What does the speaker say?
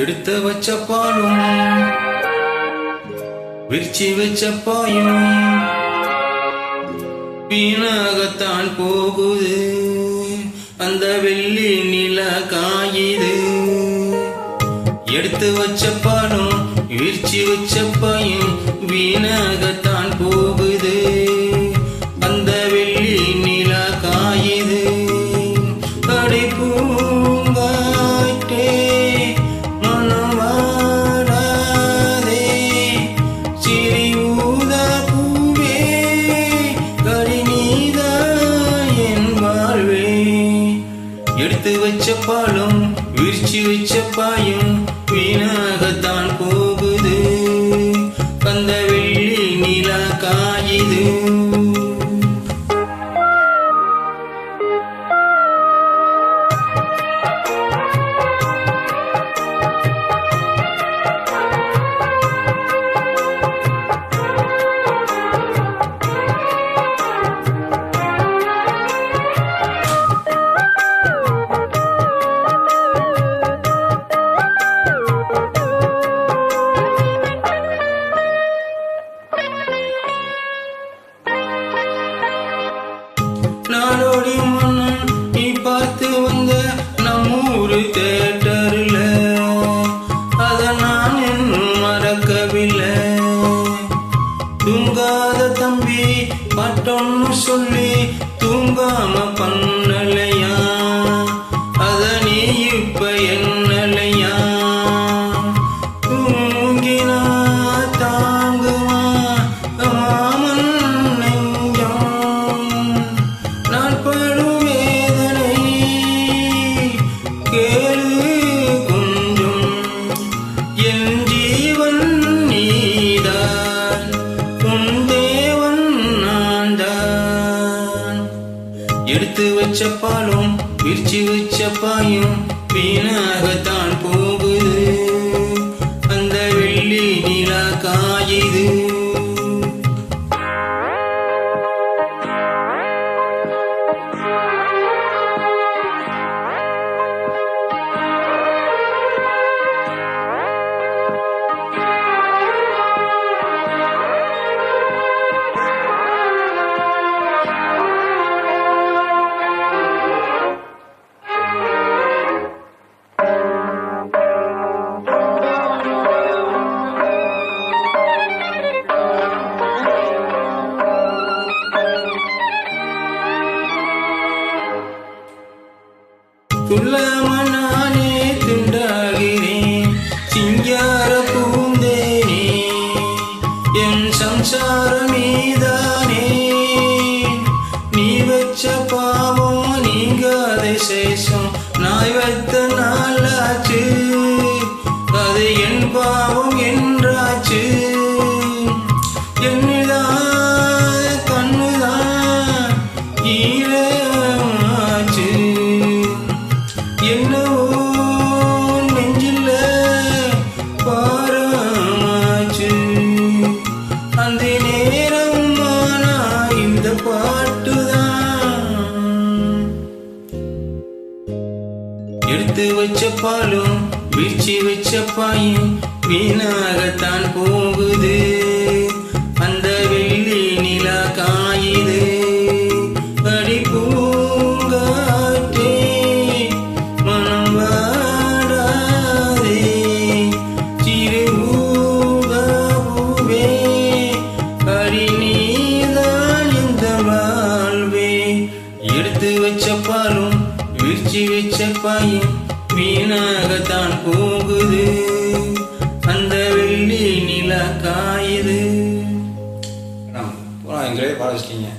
எடுத்து வச்ச பாலும் விரிச்சி வச்ச பாயும் வீணாகத்தான் போகுது. அந்த வெள்ளி நில காயுது. எடுத்து வச்ச பாலும் விரிச்சி வச்ச பாயும் வீணாகத்தான் போகுது. அந்த வெள்ளி நில காயுது. அடி பூங்காற்றே மனம் வாடாதே, சிறி ஊதா பூவே கடி நீதான் என் வாழ்வே. எடுத்து வச்ச பாலும் விரிச்சி வச்ச பாயும் வீணாகத்தான் போகுது. அந்த வெள்ளி நில காயுது. நாடோடி மன்னன் நீ பார்த்து வந்த நம்மூரு தேட்டர்ல, அத நான் இன்னும் மறக்கவில்லை. தூங்காத தம்பி பாட்டொன்னு சொல்லி தூங்காம பண்ணலையா, அத நீ இப்ப என்னலையா. தூங்கினா தாங்குமா மாமன் எடுத்து வச்ச பாலும் விரிச்சி வச்ச பாயும் வீணாகத்தான் போகுது. அந்த வெள்ளி நில காயுது. துள்ளமனானே திண்டாகிறேன் சிங்கார பூந்தேனே, என் சம்சார மீதானே. நீ வச்ச பாவம் நீங்காத சேஷம் நாய் வைத்த நாளாச்சு, அது என் பாவம் என்றாச்சு. என்னதான் கண்ணுதான் ஈரமாச்சு, என்னவோ நெஞ்சில பாரமாச்சு. அந்த நேரம் ஆனா இந்த பாட்டுதான். எடுத்து வச்ச பாலும் விரிச்சி வச்ச பாயும் வீணாகத்தான் போகுது. அந்த வெள்ளி நில காயுது. அடி பூங்காற்றே மனம் வாடாதே, சிறு ஊதா பூவே கடி நீதான் இந்த வாழ்வே. எடுத்து வச்ச பாலும் விரிச்சி வச்ச பாயும் வீணாகத்தான் போகுது. அந்த வெள்ளி நில காயுது. எங்களே பாட வச்சிட்டீங்க.